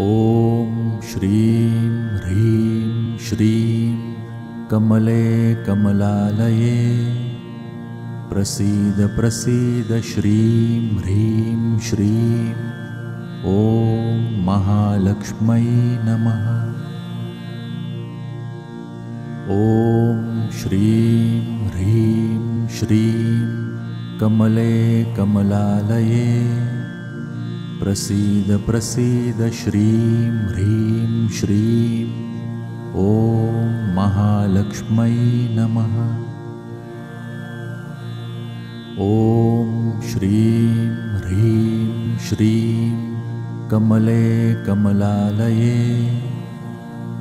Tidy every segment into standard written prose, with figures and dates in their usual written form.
ॐ श्रीं ह्रीं श्रीं कमले कमलालये प्रसीद प्रसीद श्रीं ह्रीं श्रीं ॐ महालक्ष्मै नमः। ॐ श्रीं ह्रीं श्रीं कमले कमलालये प्रसीद प्रसीद श्रीं ह्रीं श्रीं ॐ महालक्ष्मै नमः। ॐ श्रीं ह्रीं श्रीं कमले कमलालये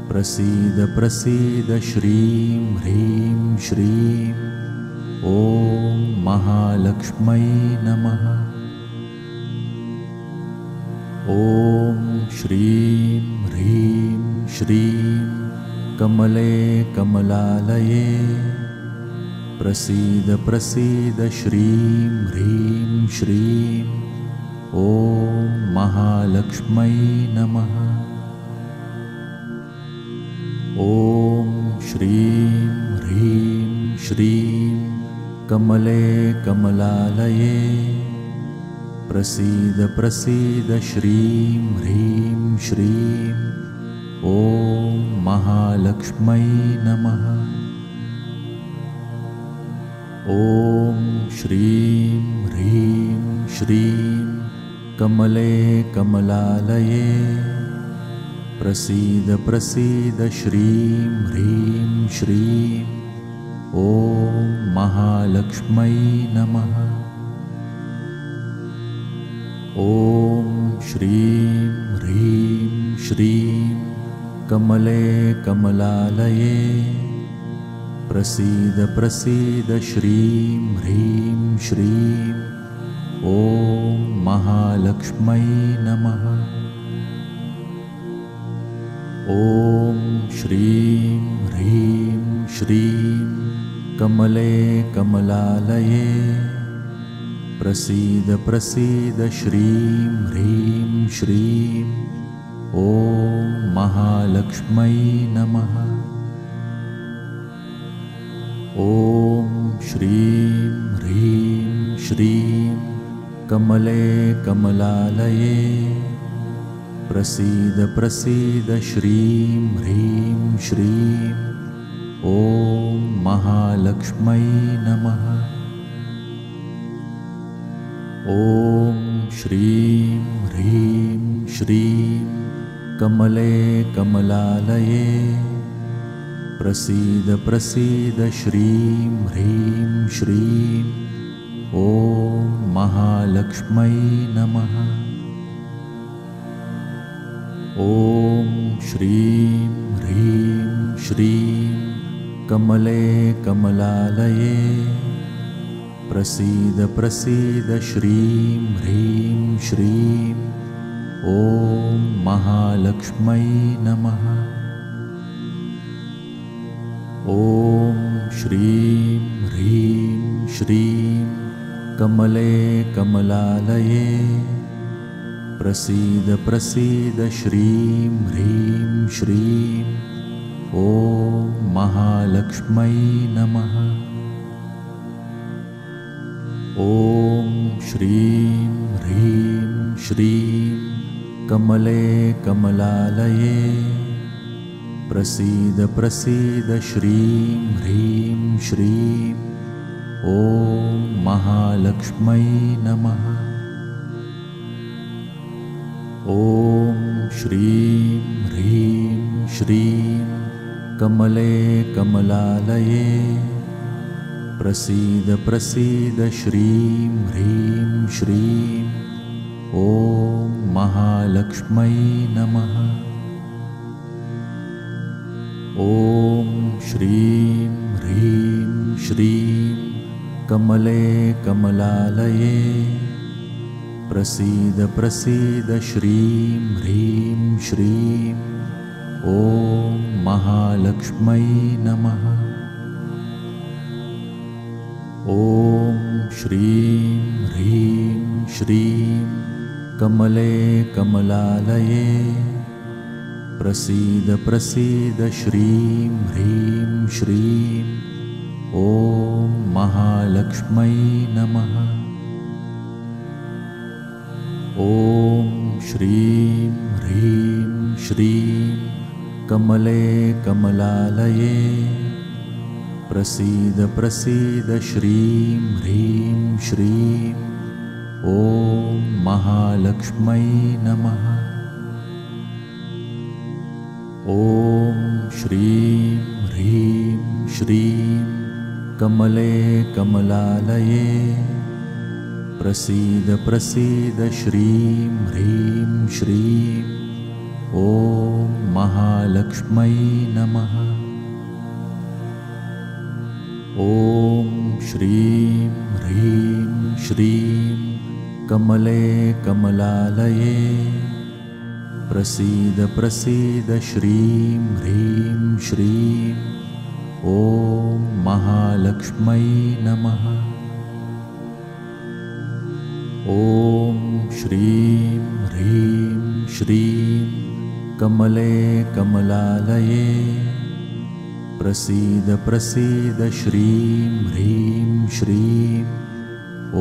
प्रसीद प्रसीद श्रीं ह्रीं श्रीं ॐ महालक्ष्मै नमः। ॐ श्रीं ह्रीं श्रीं कमले कमलालये प्रसीद प्रसीद श्रीं ह्रीं श्रीं ॐ महालक्ष्मै नमः। ॐ श्रीं ह्रीं श्रीं कमले कमलालये प्रसीद प्रसीद श्रीं ह्रीं श्रीं ॐ महालक्ष्मै नमः। ॐ श्रीं ह्रीं श्रीं कमले कमलालये प्रसीद प्रसीद श्रीं ह्रीं श्रीं ॐ महालक्ष्मै नमः। ॐ श्रीं ह्रीं श्रीं कमले कमलालये प्रसीद प्रसीद श्रीं ह्रीं श्रीं ॐ महालक्ष्मै नमः। ॐ श्रीं ह्रीं श्रीं कमले कमलालये प्रसीद प्रसीद श्रीं ह्रीं श्रीं ॐ महालक्ष्मै नमः। ॐ श्रीं ह्रीं श्रीं कमले कमलालये प्रसीद प्रसीद श्रीं ह्रीं श्रीं ॐ महालक्ष्मै नमः। ॐ श्रीं ह्रीं श्रीं कमले कमलालये प्रसीद प्रसीद श्रीं ह्रीं श्रीं ॐ महालक्ष्मै नमः। ॐ श्रीं ह्रीं श्रीं कमले कमलालये प्रसीद प्रसीद श्रीं ह्रीं श्रीं ॐ महालक्ष्मै नमः। ॐ श्रीं ह्रीं श्रीं कमले कमलालये प्रसीद प्रसीद श्रीं ह्रीं श्रीं ॐ महालक्ष्मै नमः। ॐ श्रीं ह्रीं श्रीं कमले कमलालये प्रसीद प्रसीद श्रीं ह्रीं श्रीं ॐ महालक्ष्मै नमः। ॐ श्रीं ह्रीं श्रीं कमले कमलालये प्रसीद प्रसीद श्रीं ह्रीं श्रीं ॐ महालक्ष्मै नमः। ॐ श्रीं ह्रीं श्रीं कमले कमलालये प्रसीद प्रसीद श्रीं ह्रीं श्रीं ॐ महालक्ष्मै नमः। ॐ श्रीं ह्रीं श्रीं कमले कमलालये प्रसीद प्रसीद श्रीं ह्रीं श्रीं ॐ महालक्ष्मै नमः। ॐ श्रीं ह्रीं श्रीं कमले कमलालये प्रसीद प्रसीद श्रीं ह्रीं श्रीं ॐ महालक्ष्मै नमः। ॐ श्रीं ह्रीं श्रीं कमले कमलालये प्रसीद प्रसीद श्रीं ह्रीं श्रीं ॐ महालक्ष्मै नमः। ॐ श्रीं ह्रीं श्रीं कमले कमलालये प्रसीद प्रसीद श्रीं ह्रीं श्रीं ॐ महालक्ष्मै नमः। ॐ श्रीं ह्रीं श्रीं कमले कमलालये प्रसीद प्रसीद श्रीं ह्रीं श्रीं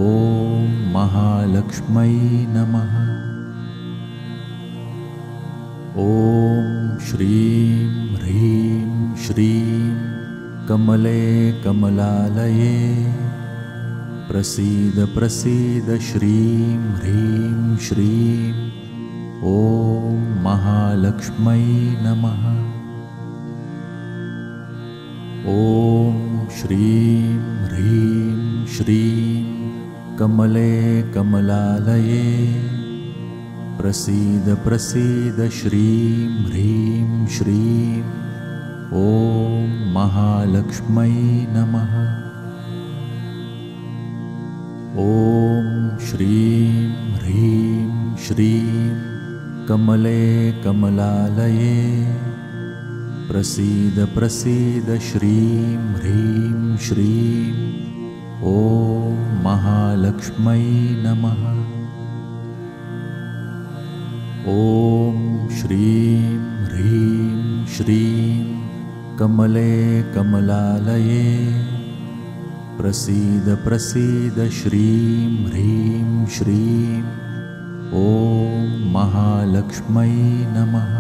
ॐ महालक्ष्मै नमः। ॐ श्रीं ह्रीं श्रीं कमले कमलालये प्रसीद प्रसीद श्रीं ह्रीं श्रीं ॐ महालक्ष्मै नमः। ॐ श्रीं ह्रीं श्रीं कमले कमलालये प्रसीद प्रसीद श्रीं ह्रीं श्रीं ॐ महालक्ष्मै नमः। ॐ श्रीं ह्रीं श्रीं कमले कमलालये प्रसीद प्रसीद श्रीं ह्रीं श्रीं ॐ महालक्ष्मै नमः। ॐ श्रीं ह्रीं श्रीं कमले कमलालये प्रसीद प्रसीद श्रीं ह्रीं श्रीं ॐ महालक्ष्मै नमः।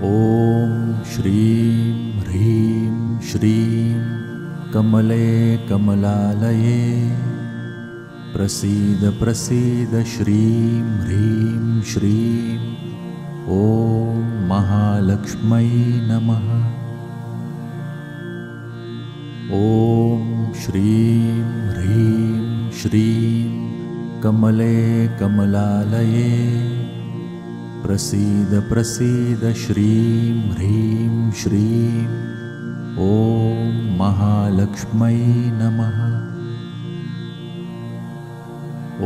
ॐ श्रीं ह्रीं श्रीं कमले कमलालये प्रसीद प्रसीद श्रीं ह्रीं श्रीं ॐ महालक्ष्मै नमः। ॐ श्रीं ह्रीं श्रीं कमले कमलालये प्रसीद प्रसीद श्रीं ह्रीं श्रीं ॐ महालक्ष्मै नमः।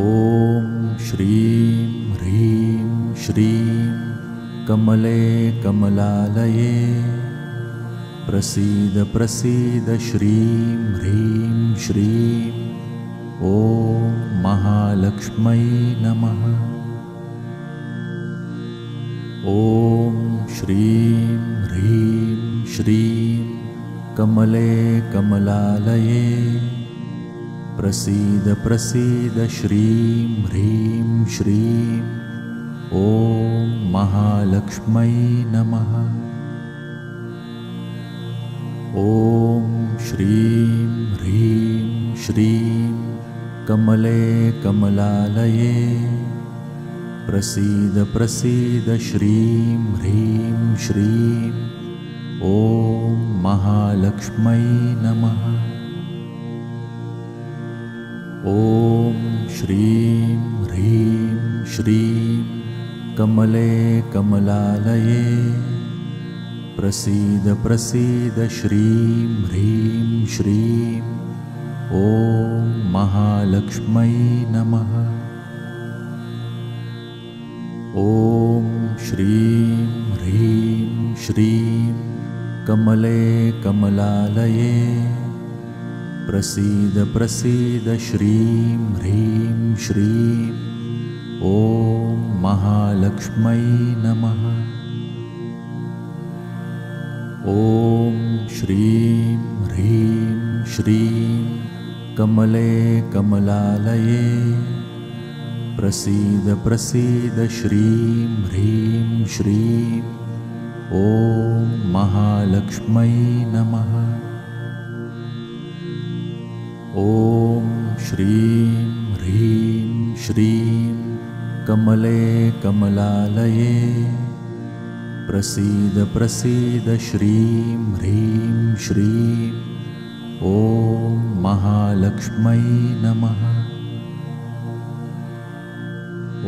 ॐ श्रीं ह्रीं श्रीं कमले कमलालये प्रसीद प्रसीद श्रीं ह्रीं श्रीं ॐ महालक्ष्मै नमः। ॐ श्रीं ह्रीं श्रीं कमले कमलालये प्रसीद प्रसीद श्रीं ह्रीं श्रीं ॐ महालक्ष्मै नमः। ॐ श्रीं ह्रीं श्रीं कमले कमलालये प्रसीद प्रसीद श्रीं ह्रीं श्रीं ॐ महालक्ष्मै नमः। ॐ श्रीं ह्रीं श्रीं कमले कमलालये प्रसीद प्रसीद श्रीं ह्रीं श्रीं ॐ महालक्ष्मै नमः। ॐ श्रीं ह्रीं श्रीं कमले कमलालये प्रसीद प्रसीद श्रीं ह्रीं श्रीं ॐ महालक्ष्मै नमः। ॐ श्रीं ह्रीं श्रीं कमले कमलालये प्रसीद प्रसीद श्रीं ह्रीं श्रीं ॐ महालक्ष्मै नमः। ॐ श्रीं ह्रीं श्रीं कमले कमलालये प्रसीद प्रसीद श्रीं ह्रीं श्रीं ॐ महालक्ष्मै नमः।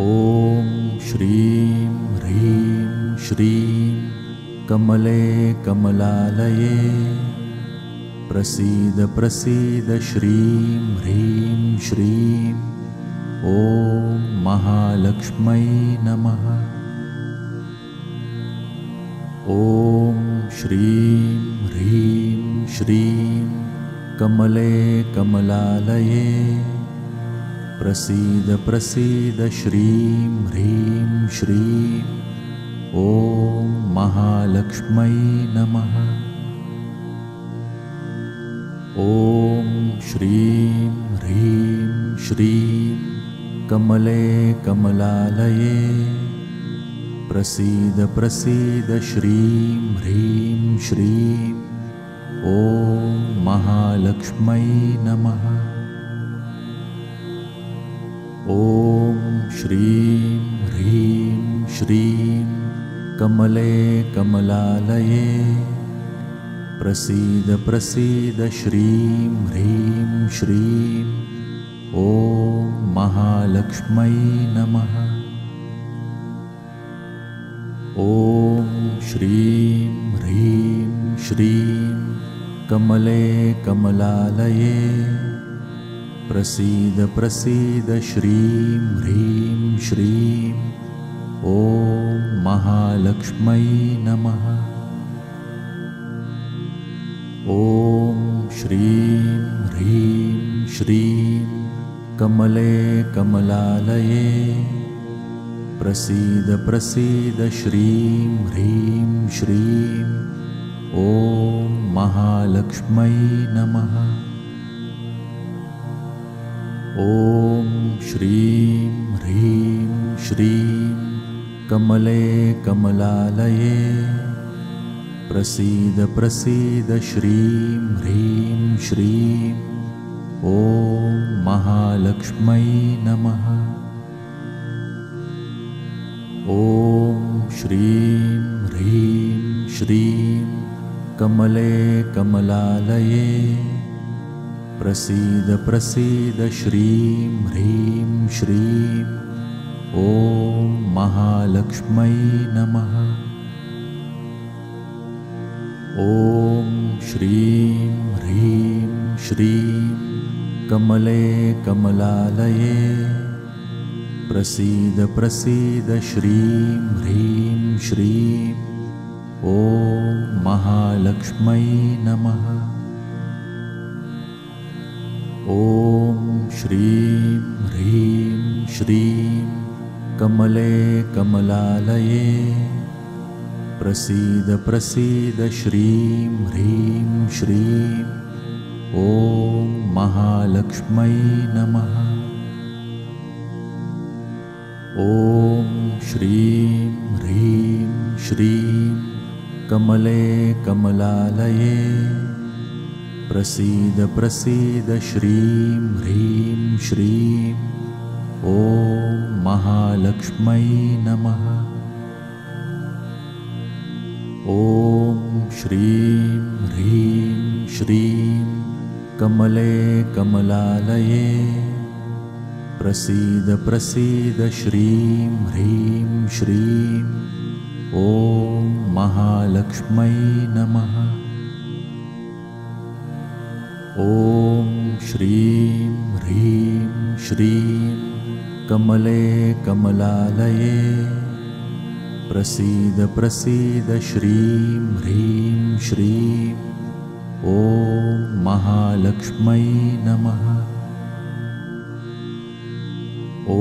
ॐ श्रीं ह्रीं श्रीं कमले कमलालये प्रसीद प्रसीद श्रीं ह्रीं श्रीं ॐ महालक्ष्मै नमः। ॐ श्रीं ह्रीं श्रीं कमले कमलालये प्रसीद प्रसीद श्रीं ह्रीं श्रीं ॐ महालक्ष्मै नमः। ॐ श्रीं ह्रीं श्रीं कमले कमलालये प्रसीद प्रसीद श्रीं ह्रीं श्रीं ॐ महालक्ष्मै नमः। ॐ श्रीं ह्रीं श्रीं कमले कमलालये प्रसीद प्रसीद श्रीं ह्रीं श्रीं ॐ महालक्ष्मै नमः। ॐ श्रीं ह्रीं श्रीं कमले कमलालये प्रसीद प्रसीद श्रीं ह्रीं श्रीं ॐ महालक्ष्मै नमः। ॐ श्रीं ह्रीं श्रीं कमले कमलालये प्रसीद प्रसीद श्रीं ह्रीं श्रीं ॐ महालक्ष्मै नमः। ॐ श्रीं ह्रीं श्रीं कमले कमलालये प्रसीद प्रसीद श्रीं ह्रीं श्रीं ॐ महालक्ष्मै नमः। ॐ श्रीं ह्रीं श्रीं कमले कमलालये प्रसीद प्रसीद श्रीं ह्रीं श्रीं ॐ महालक्ष्मै नमः। ॐ श्रीं ह्रीं श्रीं कमले कमलालये प्रसीद प्रसीद श्रीं ह्रीं श्रीं ॐ महालक्ष्मै नमः। ॐ श्रीं ह्रीं श्रीं कमले कमलालये प्रसीद प्रसीद श्रीं ह्रीं श्रीं ॐ महालक्ष्मै नमः। ॐ श्रीं ह्रीं श्रीं कमले कमलालये प्रसीद प्रसीद श्रीं ह्रीं श्रीं ॐ महालक्ष्मै नमः। ॐ श्रीं ह्रीं श्रीं कमले कमलालये प्रसीद प्रसीद श्रीं ह्रीं श्रीं ॐ महालक्ष्मै नमः। ॐ श्रीं ह्रीं श्रीं कमले कमलालये प्रसीद प्रसीद श्रीं ह्रीं श्रीं ॐ महालक्ष्मै नमः। ॐ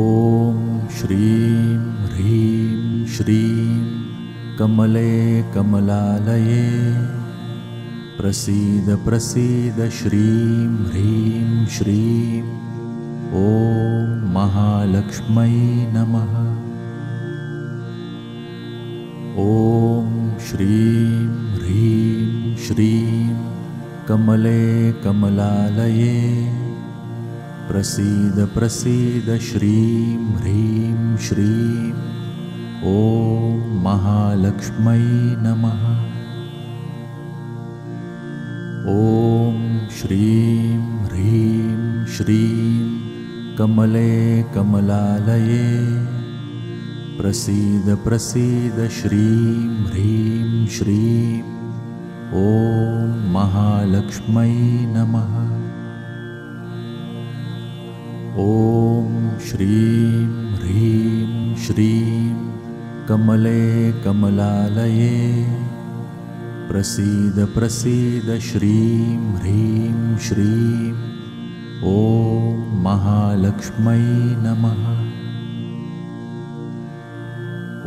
श्रीं ह्रीं श्रीं कमले कमलालये प्रसीद प्रसीद श्रीं ह्रीं श्रीं ॐ महालक्ष्मै नमः। ॐ श्रीं ह्रीं श्रीं कमले कमलालये प्रसीद प्रसीद श्रीं ह्रीं श्रीं ॐ महालक्ष्मै नमः। ॐ श्रीं ह्रीं श्रीं कमले कमलालये प्रसीद प्रसीद श्रीं ह्रीं श्रीं ॐ महालक्ष्मै नमः। ॐ श्रीं ह्रीं श्रीं कमले कमलालये प्रसीद प्रसीद श्रीं ह्रीं श्रीं ॐ महालक्ष्मै नमः।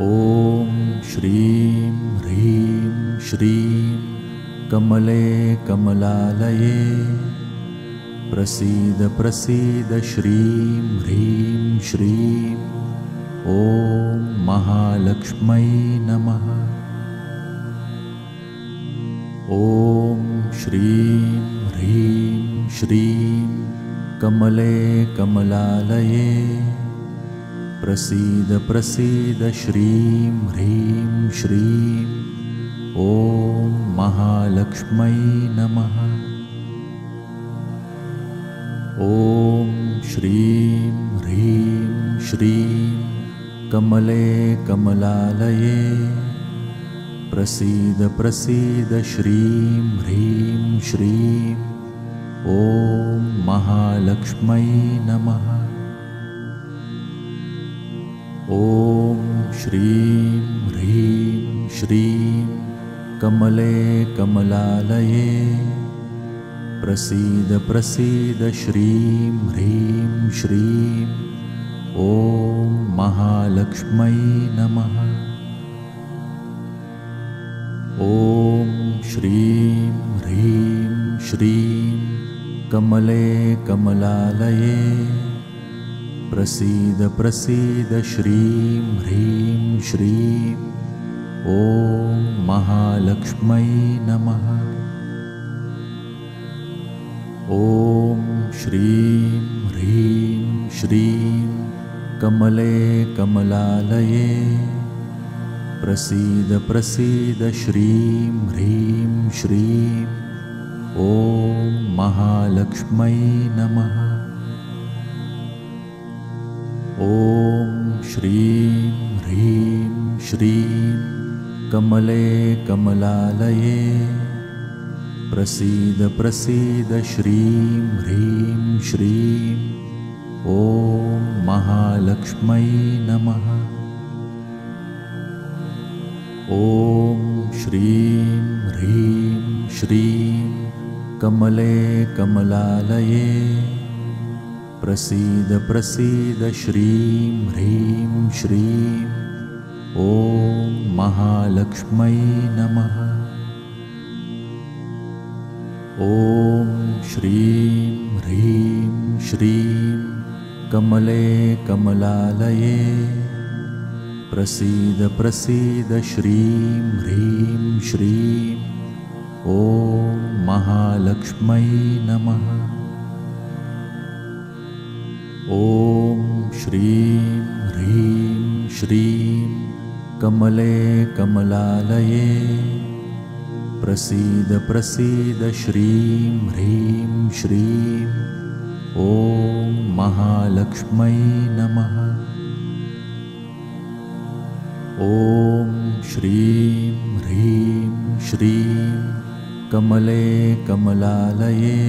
ॐ श्रीं ह्रीं श्रीं कमले कमलालये प्रसीद प्रसीद श्रीं ह्रीं श्रीं ॐ महालक्ष्मै नमः। ॐ श्रीं ह्रीं श्रीं कमले कमलालये प्रसीद प्रसीद श्रीं ह्रीं श्रीं ॐ महालक्ष्मै नमः। ॐ श्रीं ह्रीं श्रीं कमले कमलालये प्रसीद प्रसीद श्रीं ह्रीं श्रीं ॐ महालक्ष्मै नमः। ॐ श्रीं ह्रीं श्रीं कमले कमलालये प्रसीद प्रसीद श्रीं ह्रीं श्रीं ॐ महालक्ष्मै नमः। ॐ श्रीं ह्रीं श्रीं कमले कमलालये प्रसीद प्रसीद श्रीं ह्रीं श्रीं ॐ महालक्ष्मै नमः। ॐ श्रीं ह्रीं श्रीं कमले कमलालये प्रसीद प्रसीद श्रीं ह्रीं श्रीं ॐ महालक्ष्मै नमः। ॐ श्रीं ह्रीं श्रीं कमले कमलालये प्रसीद प्रसीद श्रीं ह्रीं श्रीं ॐ महालक्ष्मै नमः। ॐ श्रीं ह्रीं श्रीं कमले कमलालये प्रसीद प्रसीद श्रीं ह्रीं श्रीं ॐ महालक्ष्मै नमः। ॐ श्रीं ह्रीं श्रीं कमले कमलालये प्रसीद प्रसीद श्रीं ह्रीं श्रीं ॐ महालक्ष्मै नमः। ॐ श्रीं ह्रीं श्रीं कमले कमलालये प्रसीद प्रसीद श्रीं ह्रीं श्रीं ॐ महालक्ष्मै नमः। ॐ श्रीं ह्रीं श्रीं कमले कमलालये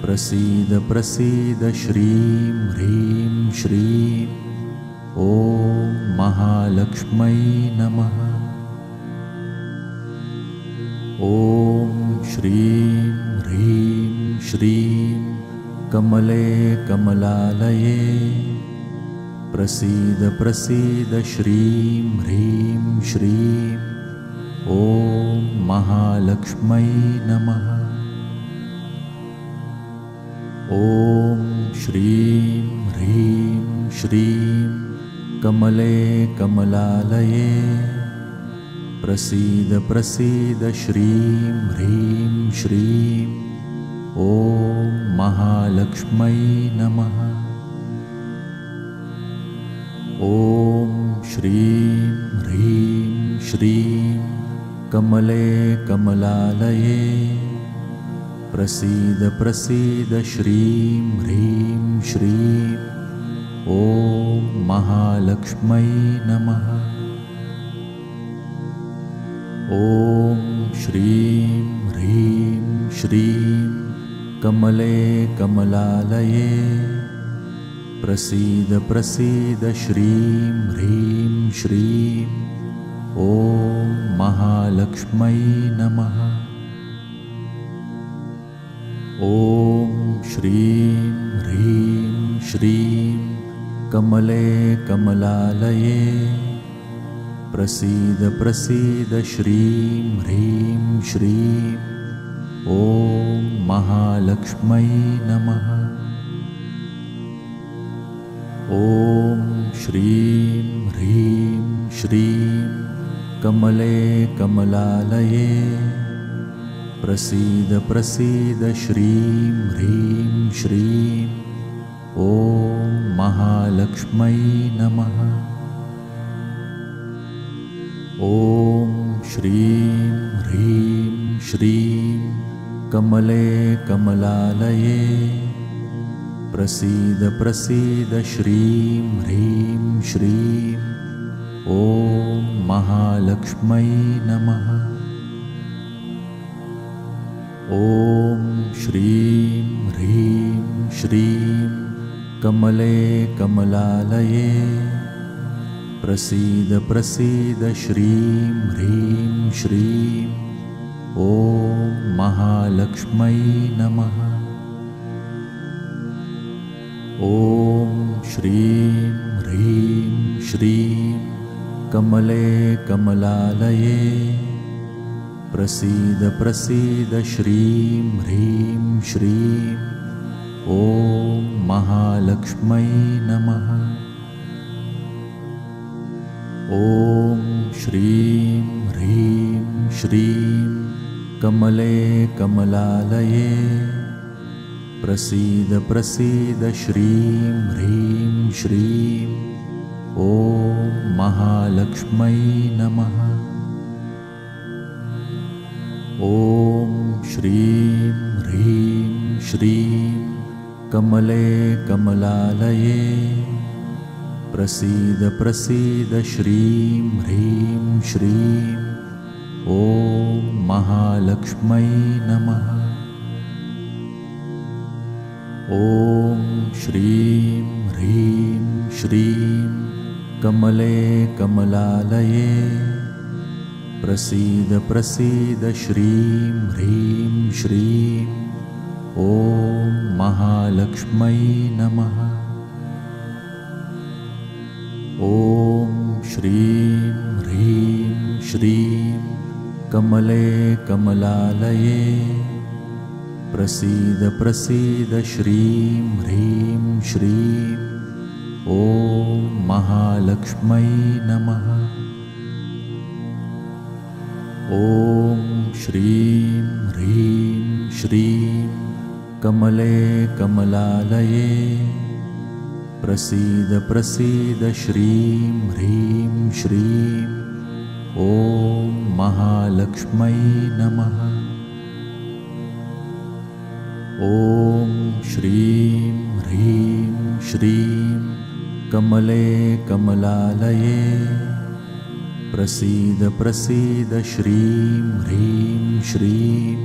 प्रसीद प्रसीद श्रीं ह्रीं श्रीं ॐ महालक्ष्मै नमः। ॐ श्रीं ह्रीं श्रीं कमले कमलालये प्रसीद प्रसीद श्रीं ह्रीं श्रीं ॐ महालक्ष्मै नमः। ॐ श्रीं ह्रीं श्रीं कमले कमलालये प्रसीद प्रसीद श्रीं ह्रीं श्रीं ॐ महालक्ष्मै नमः। ॐ श्रीं ह्रीं श्रीं कमले कमलालये प्रसीद प्रसीद श्रीं ह्रीं श्रीं ॐ महालक्ष्मै नमः। ॐ श्रीं ह्रीं श्रीं कमले कमलालये प्रसीद प्रसीद श्रीं ह्रीं श्रीं ॐ महालक्ष्मै नमः। ॐ श्रीं ह्रीं श्रीं कमले कमलालये प्रसीद प्रसीद श्रीं ह्रीं श्रीं ॐ महालक्ष्मै नमः। ॐ श्रीं ह्रीं श्रीं कमले कमलालये प्रसीद प्रसीद श्रीं ह्रीं श्रीं ॐ महालक्ष्मै नमः। ॐ श्रीं ह्रीं श्रीं कमले कमलालये प्रसीद प्रसीद श्रीं ह्रीं श्रीं ॐ महालक्ष्मै नमः। ॐ श्रीं ह्रीं श्रीं कमले कमलालये प्रसीद प्रसीद श्रीं ह्रीं श्रीं ॐ महालक्ष्मै नमः। ॐ श्रीं ह्रीं श्रीं कमले कमलालये प्रसीद प्रसीद श्रीं ह्रीं श्रीं ॐ महालक्ष्मै नमः। ॐ श्रीं ह्रीं श्रीं कमले कमलालये प्रसीद प्रसीद श्रीं ह्रीं श्रीं ॐ महालक्ष्मै नमः। ॐ श्रीं ह्रीं श्रीं कमले कमलालये प्रसीद प्रसीद श्रीं ह्रीं श्रीं ॐ महालक्ष्मै नमः। ॐ श्रीं ह्रीं श्रीं कमले कमलालये प्रसीद प्रसीद श्रीं ह्रीं श्रीं ॐ महालक्ष्मै नमः। ॐ श्रीं ह्रीं श्रीं कमले कमलालये प्रसीद प्रसीद श्रीं ह्रीं श्रीं ॐ महालक्ष्मै नमः। ॐ श्रीं ह्रीं श्रीं कमले कमलालये प्रसीद प्रसीद श्रीं ह्रीं श्रीं ॐ महालक्ष्मै नमः। ॐ श्रीं ह्रीं श्रीं कमले कमलालये प्रसीद प्रसीद श्रीं ह्रीं श्रीं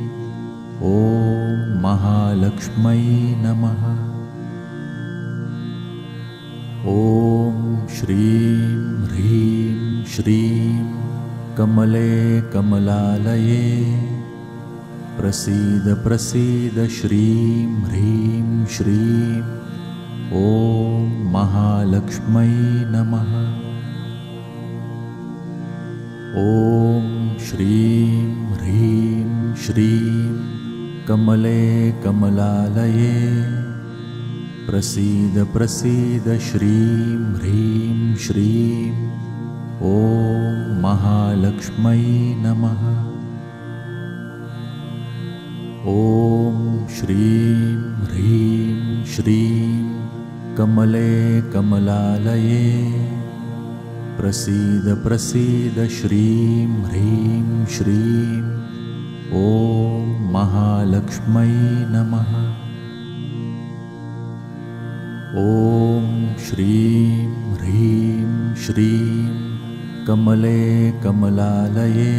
ॐ महालक्ष्मै नमः। ॐ श्रीं ह्रीं श्रीं कमले कमलालये प्रसीद प्रसीद श्रीं ह्रीं श्रीं ॐ महालक्ष्मै नमः। ॐ श्रीं ह्रीं श्रीं कमले कमलालये प्रसीद प्रसीद श्रीं ह्रीं श्रीं ॐ महालक्ष्मै नमः। ॐ श्रीं ह्रीं श्रीं कमले कमलालये प्रसीद प्रसीद श्रीं ह्रीं श्रीं ॐ महालक्ष्मै नमः। ॐ श्रीं ह्रीं श्रीं कमले कमलालये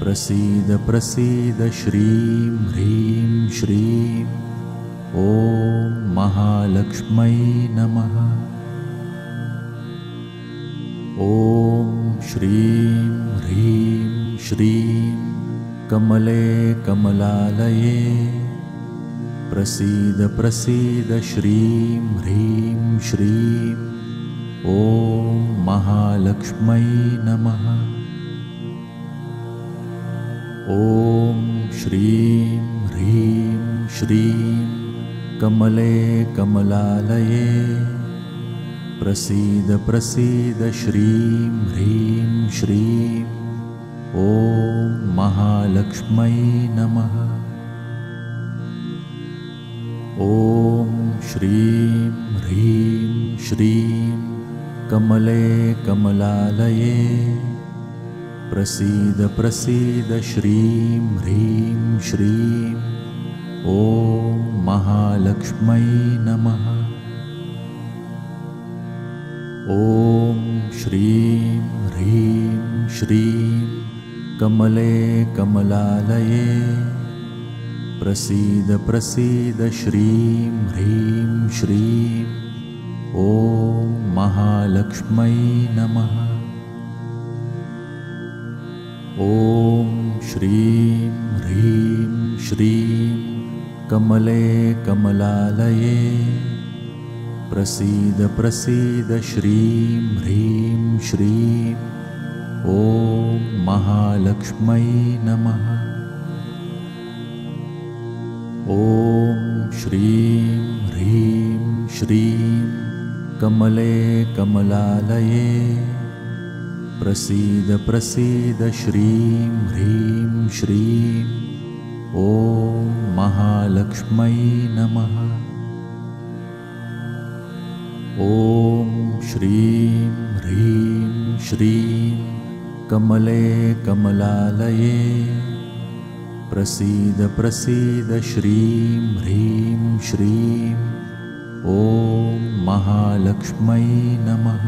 प्रसीद प्रसीद श्रीं ह्रीं श्रीं ॐ महालक्ष्मै नमः। ॐ श्रीं ह्रीं श्रीं कमले कमलालये प्रसीद प्रसीद श्रीं ह्रीं श्रीं ॐ महालक्ष्मै नमः। ॐ श्रीं ह्रीं श्रीं कमले कमलालये प्रसीद प्रसीद श्रीं ह्रीं श्रीं ॐ महालक्ष्मै नमः। ॐ श्रीं ह्रीं श्रीं कमले कमलालये प्रसीद प्रसीद श्रीं ह्रीं श्रीं ॐ महालक्ष्मै नमः। ॐ श्रीं ह्रीं श्रीं कमले कमलालये प्रसीद प्रसीद श्रीं ह्रीं श्रीं ॐ महालक्ष्मै नमः। ॐ श्रीं ह्रीं श्रीं कमले कमलालये प्रसीद प्रसीद श्रीं ह्रीं श्रीं ॐ महालक्ष्मै नमः। ॐ श्रीं ह्रीं श्रीं कमले कमलालये प्रसीद प्रसीद श्रीं ह्रीं श्रीं ॐ महालक्ष्मै नमः। ॐ श्रीं ह्रीं श्रीं कमले कमलालये प्रसीद प्रसीद श्रीं ह्रीं श्रीं ॐ महालक्ष्मै नमः।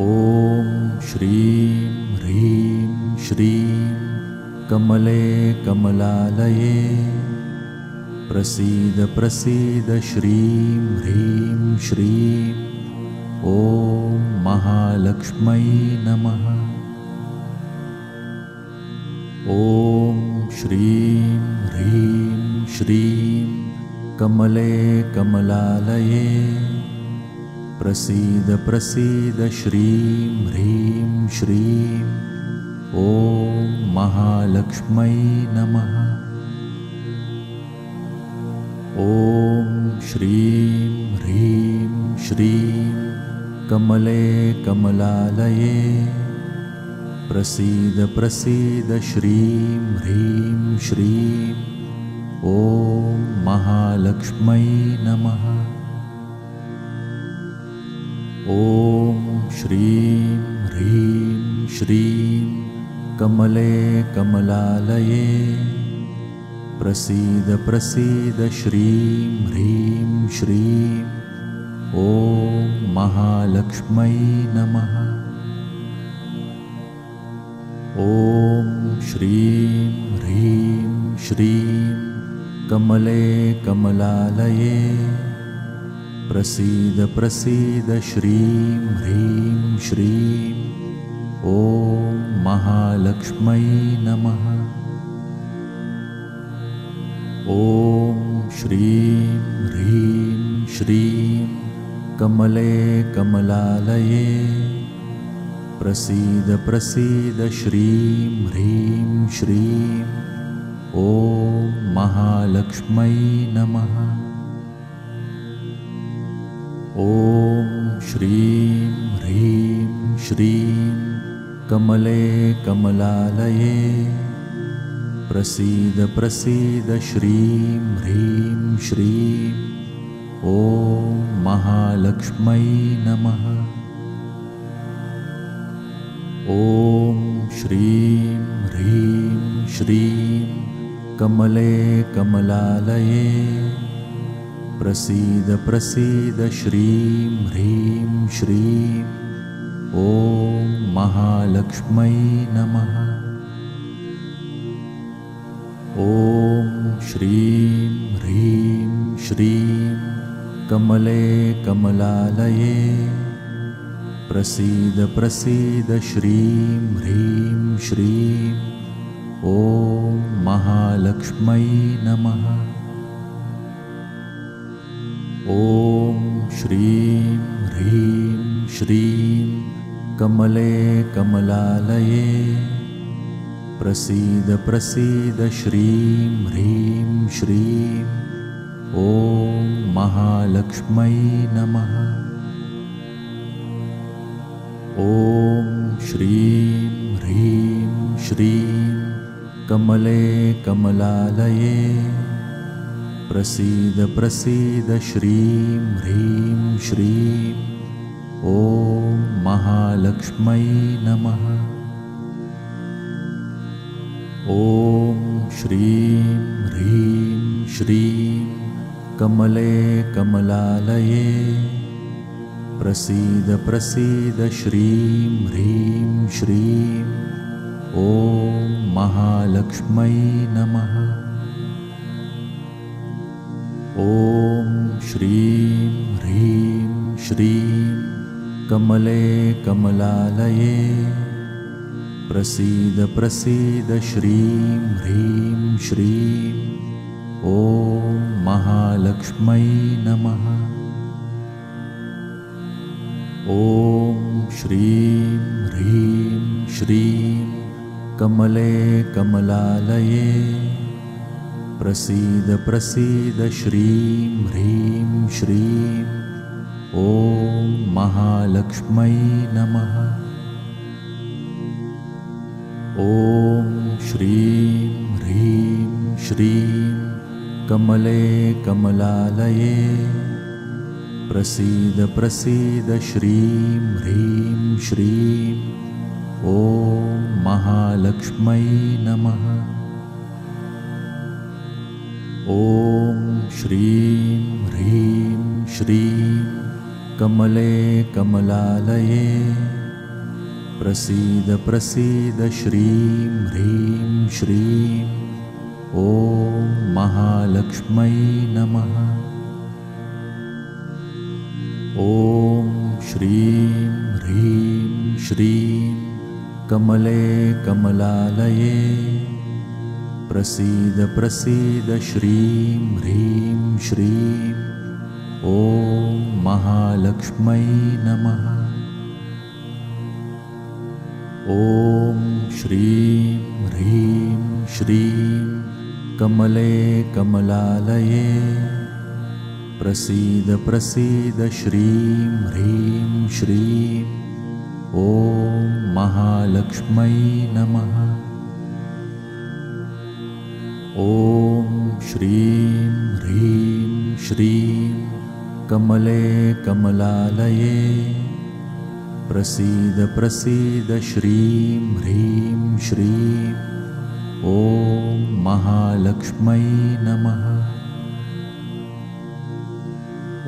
ॐ श्रीं ह्रीं श्रीं कमले कमलालये प्रसीद प्रसीद श्रीं ह्रीं श्रीं ॐ महालक्ष्मै नमः। ॐ श्रीं ह्रीं श्रीं कमले कमलालये प्रसीद प्रसीद श्रीं ह्रीं श्रीं ॐ महालक्ष्मै नमः। ॐ श्रीं ह्रीं श्रीं कमले कमलालये प्रसीद प्रसीद श्रीं ह्रीं श्रीं ॐ महालक्ष्मै नमः। ॐ श्रीं ह्रीं श्रीं कमले कमलालये प्रसीद प्रसीद श्रीं ह्रीं श्रीं ॐ महालक्ष्मै नमः। ॐ श्रीं ह्रीं श्रीं कमले कमलालये प्रसीद प्रसीद श्रीं ह्रीं श्रीं ॐ महालक्ष्मै नमः। ॐ श्रीं ह्रीं श्रीं कमले कमलालये प्रसीद प्रसीद श्रीं ह्रीं श्रीं ॐ महालक्ष्मै नमः। ॐ श्रीं ह्रीं श्रीं कमले कमलालये प्रसीद प्रसीद श्रीं ह्रीं श्रीं ॐ महालक्ष्मै नमः। ॐ श्रीं ह्रीं श्रीं कमले कमलालये प्रसीद प्रसीद श्रीं ह्रीं श्रीं ॐ महालक्ष्मै नमः। ॐ श्रीं ह्रीं श्रीं कमले कमलालये प्रसीद प्रसीद श्रीं ह्रीं श्रीं ॐ महालक्ष्मै नमः। ॐ श्रीं ह्रीं श्रीं कमले कमलालये प्रसीद प्रसीद श्रीं ह्रीं श्रीं ॐ महालक्ष्मै नमः। ॐ श्रीं ह्रीं श्रीं कमले कमलालये प्रसीद प्रसीद श्रीं ह्रीं श्रीं ॐ महालक्ष्मै नमः। ॐ श्रीं ह्रीं श्रीं कमले कमलालये प्रसीद प्रसीद श्रीं ह्रीं श्रीं ॐ महालक्ष्मै नमः। ॐ श्रीं ह्रीं श्रीं कमले कमलालये प्रसीद प्रसीद श्रीं ह्रीं श्रीं ॐ महालक्ष्मै नमः। ॐ श्रीं ह्रीं श्रीं कमले कमलालये प्रसीद प्रसीद श्रीं ह्रीं श्रीं ॐ महालक्ष्मै नमः। ॐ श्रीं ह्रीं श्रीं कमले कमलालये प्रसीद प्रसीद श्रीं ह्रीं श्रीं ॐ महालक्ष्मै नमः। ॐ श्रीं ह्रीं श्रीं कमले कमलालये प्रसीद प्रसीद श्रीं ह्रीं श्रीं ॐ महालक्ष्मै नमः। ॐ श्रीं ह्रीं श्रीं कमले कमलालये प्रसीद प्रसीद श्रीं ह्रीं श्रीं ॐ महालक्ष्मै नमः। ॐ श्रीं ह्रीं श्रीं कमले कमलालये प्रसीद प्रसीद श्रीं ह्रीं श्रीं ॐ महालक्ष्मै नमः। ॐ श्रीं ह्रीं श्रीं कमले कमलालये प्रसीद प्रसीद श्रीं ह्रीं श्रीं ॐ महालक्ष्मै नमः।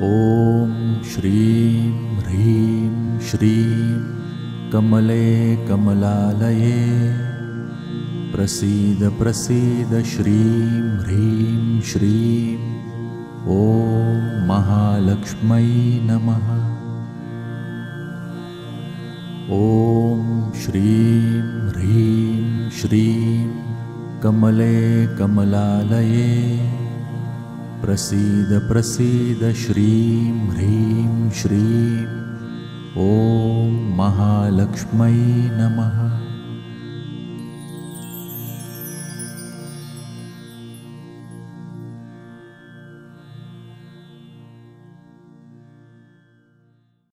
ॐ श्रीं ह्रीं श्रीं कमले कमलालये प्रसीद प्रसीद श्रीं ह्रीं श्रीं ॐ महालक्ष्मै नमः। ॐ श्रीं ह्रीं श्रीं कमले कमलालये प्रसीद प्रसीद श्रीं ह्रीं श्रीं ॐ महालक्ष्मै नमः।